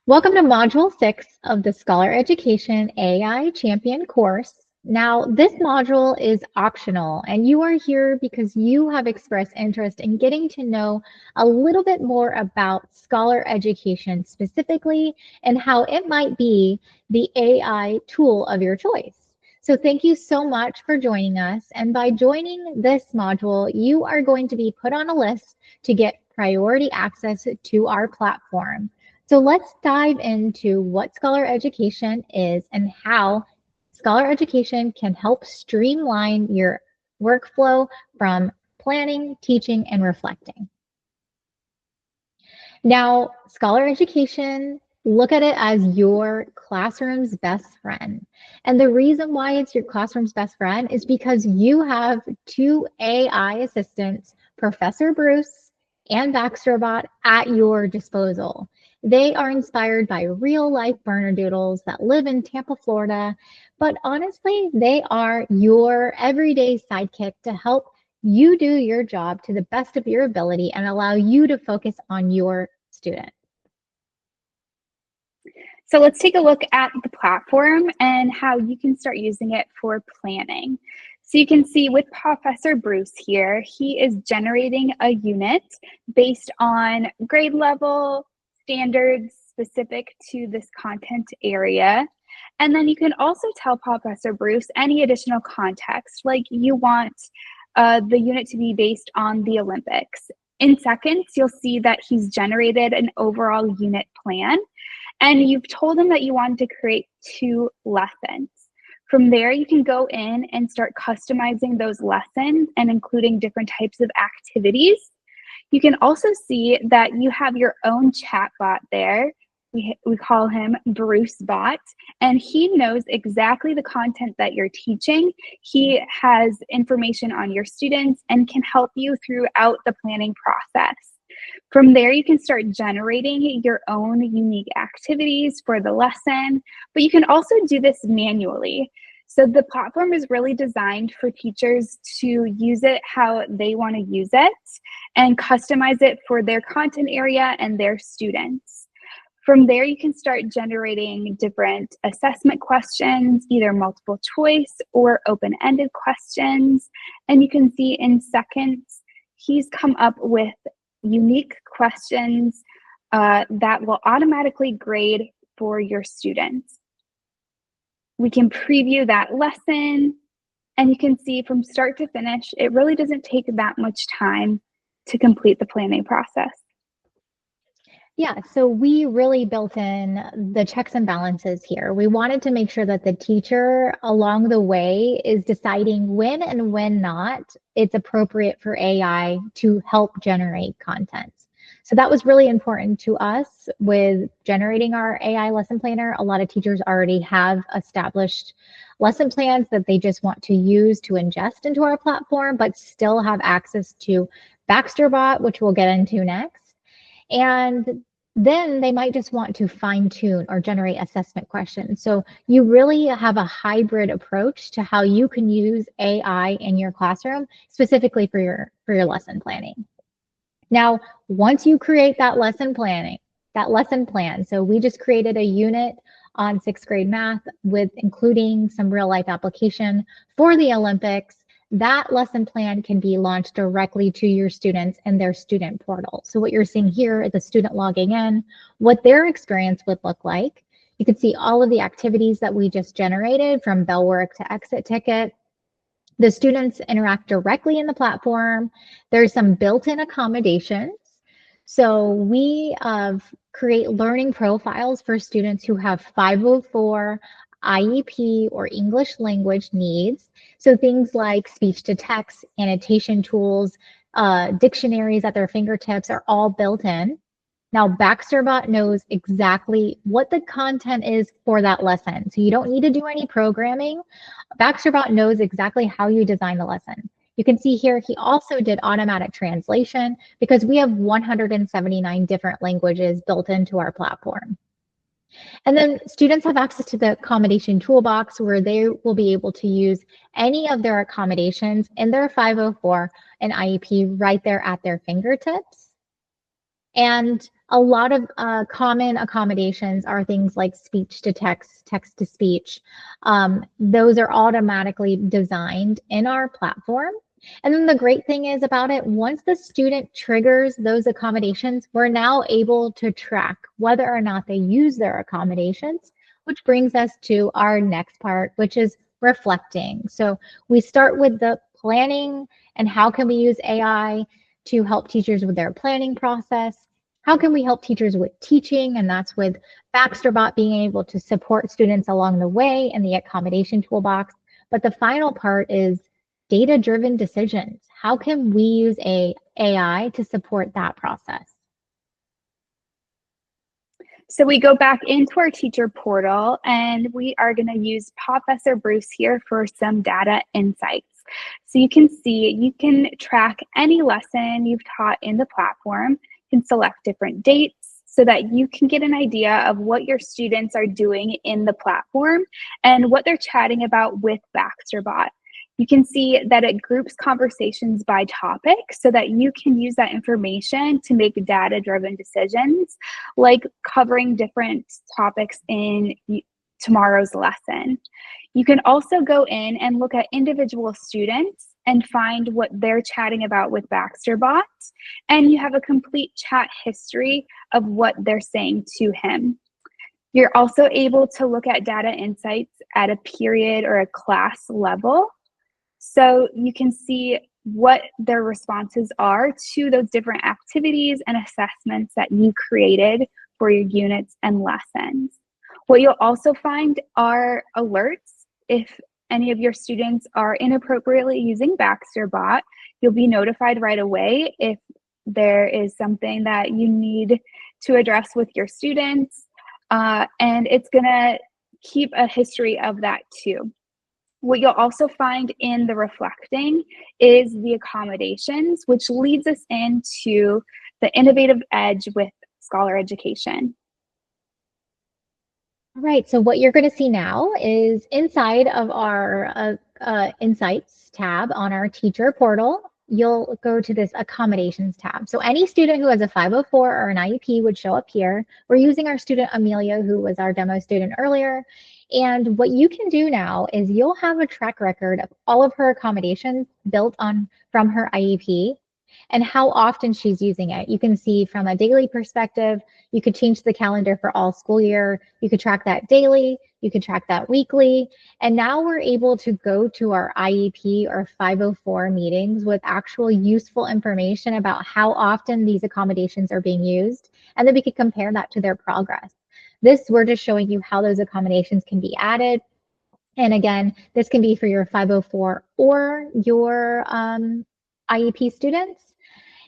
Welcome to Module 6 of the Scholar Education AI Champion course. Now, this module is optional, and you are here because you have expressed interest in getting to know a little bit more about scholar education specifically and how it might be the AI tool of your choice. So thank you so much for joining us. And by joining this module, you are going to be put on a list to get priority access to our platform. So let's dive into what scholar education is and how scholar education can help streamline your workflow from planning, teaching, and reflecting. Now, scholar education, look at it as your classroom's best friend. And the reason why it's your classroom's best friend is because you have two AI assistants, Professor Bruce and BaxterBot, at your disposal. They are inspired by real-life Bernedoodles that live in Tampa, Florida, but honestly, they are your everyday sidekick to help you do your job to the best of your ability and allow you to focus on your student. So let's take a look at the platform and how you can start using it for planning. So you can see with PAWfessor Bruce here, he is generating a unit based on grade level, standards specific to this content area. And then you can also tell PAWfessor Bruce any additional context, like you want the unit to be based on the Olympics. In seconds, you'll see that he's generated an overall unit plan, and you've told him that you want to create 2 lessons. From there, you can go in and start customizing those lessons and including different types of activities. You can also see that you have your own chatbot there. We call him BruceBot, and he knows exactly the content that you're teaching. He has information on your students and can help you throughout the planning process. From there, you can start generating your own unique activities for the lesson, but you can also do this manually. So the platform is really designed for teachers to use it how they want to use it and customize it for their content area and their students. From there, you can start generating different assessment questions, either multiple choice or open-ended questions. And you can see in seconds, he's come up with unique questions that will automatically grade for your students. We can preview that lesson, and you can see from start to finish, it really doesn't take that much time to complete the planning process. Yeah, so we really built in the checks and balances here. We wanted to make sure that the teacher along the way is deciding when and when not it's appropriate for AI to help generate content. So that was really important to us with generating our AI lesson planner. A lot of teachers already have established lesson plans that they just want to use to ingest into our platform, but still have access to BaxterBot, which we'll get into next. And then they might just want to fine tune or generate assessment questions. So you really have a hybrid approach to how you can use AI in your classroom, specifically for your lesson planning. Now, once you create that lesson plan, so we just created a unit on 6th grade math with including some real life application for the Olympics. That lesson plan can be launched directly to your students in their student portal. So what you're seeing here is a student logging in, what their experience would look like. You can see all of the activities that we just generated, from bell work to exit ticket. The students interact directly in the platform. There's some built-in accommodations. So we create learning profiles for students who have 504, IEP, or English language needs. So things like speech to text, annotation tools, dictionaries at their fingertips are all built in. Now, BaxterBot knows exactly what the content is for that lesson. So you don't need to do any programming. BaxterBot knows exactly how you design the lesson. You can see here, he also did automatic translation because we have 179 different languages built into our platform. And then students have access to the accommodation toolbox where they will be able to use any of their accommodations in their 504 and IEP right there at their fingertips. And A lot of common accommodations are things like speech to text, text to speech. Those are automatically designed in our platform. And then the great thing is about it, once the student triggers those accommodations, we're now able to track whether or not they use their accommodations, which brings us to our next part, which is reflecting. So we start with the planning and how can we use AI to help teachers with their planning process. How can we help teachers with teaching? And that's with BaxterBot being able to support students along the way in the accommodation toolbox. But the final part is data-driven decisions. How can we use AI to support that process? So we go back into our teacher portal and we are going to use PAWfessor Bruce here for some data insights. So you can see, you can track any lesson you've taught in the platform, you can select different dates so that you can get an idea of what your students are doing in the platform and what they're chatting about with BaxterBot. You can see that it groups conversations by topic so that you can use that information to make data-driven decisions, like covering different topics in tomorrow's lesson. You can also go in and look at individual students and find what they're chatting about with BaxterBot, and you have a complete chat history of what they're saying to him. You're also able to look at data insights at a period or a class level. So you can see what their responses are to those different activities and assessments that you created for your units and lessons. What you'll also find are alerts. If any of your students are inappropriately using BaxterBot, you'll be notified right away if there is something that you need to address with your students, and it's gonna keep a history of that too. What you'll also find in the reflecting is the accommodations, which leads us into the innovative edge with Scholar Education. All right, so what you're going to see now is inside of our Insights tab on our teacher portal, you'll go to this Accommodations tab. So any student who has a 504 or an IEP would show up here. We're using our student Amelia, who was our demo student earlier. And what you can do now is you'll have a track record of all of her accommodations built on from her IEP and how often she's using it. You can see from a daily perspective, you could change the calendar for all school year. You could track that daily, you could track that weekly. And now we're able to go to our IEP or 504 meetings with actual useful information about how often these accommodations are being used. And then we could compare that to their progress. This, we're just showing you how those accommodations can be added. And again, this can be for your 504 or your IEP students.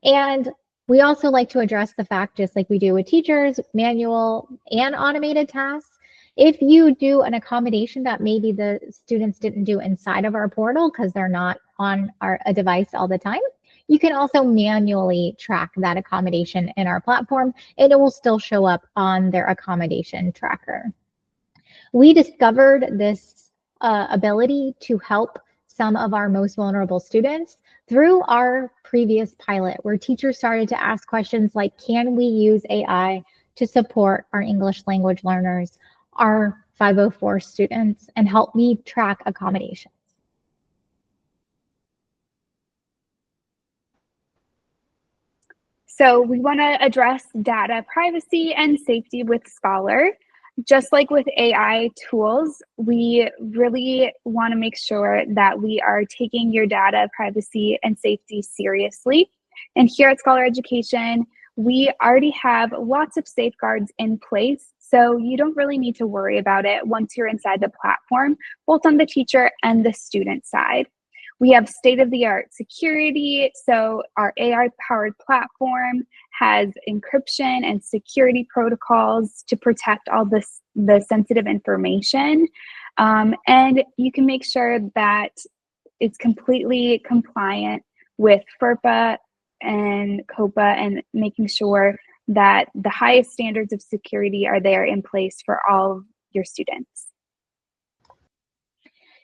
And we also like to address the fact, just like we do with teachers, manual and automated tasks. If you do an accommodation that maybe the students didn't do inside of our portal because they're not on a device all the time, you can also manually track that accommodation in our platform, and it will still show up on their accommodation tracker. We discovered this ability to help some of our most vulnerable students through our previous pilot, where teachers started to ask questions like, can we use AI to support our English language learners, our 504 students, and help me track accommodations? So we want to address data privacy and safety with Scholar. Just like with AI tools, we really want to make sure that we are taking your data privacy and safety seriously. And here at Scholar Education, we already have lots of safeguards in place, so you don't really need to worry about it once you're inside the platform, both on the teacher and the student side. We have state-of-the-art security, so our AI-powered platform has encryption and security protocols to protect all the sensitive information. And you can make sure that it's completely compliant with FERPA and COPA, and making sure that the highest standards of security are there in place for all of your students.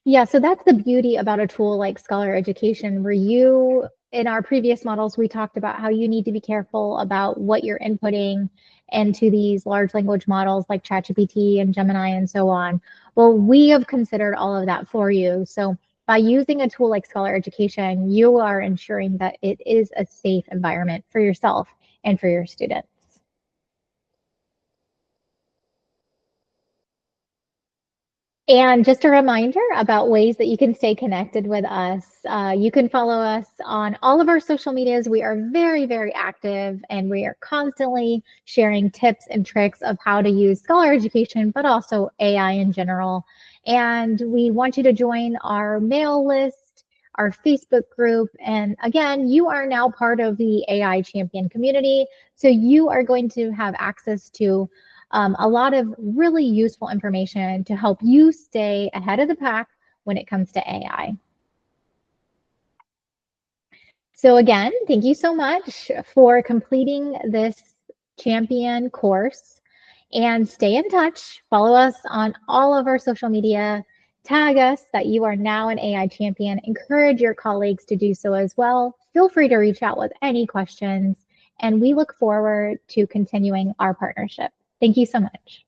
Yeah, so that's the beauty about a tool like Scholar Education, where you in our previous models, we talked about how you need to be careful about what you're inputting into these large language models like ChatGPT and Gemini and so on. Well, we have considered all of that for you. So by using a tool like Scholar Education, you are ensuring that it is a safe environment for yourself and for your students. And just a reminder about ways that you can stay connected with us. You can follow us on all of our social medias. We are very, very active and we are constantly sharing tips and tricks of how to use Scholar Education, but also AI in general. And we want you to join our mail list, our Facebook group. And again, you are now part of the AI champion community. So you are going to have access to a lot of really useful information to help you stay ahead of the pack when it comes to AI. So again, thank you so much for completing this champion course and stay in touch. Follow us on all of our social media. Tag us that you are now an AI champion. Encourage your colleagues to do so as well. Feel free to reach out with any questions, and we look forward to continuing our partnership. Thank you so much.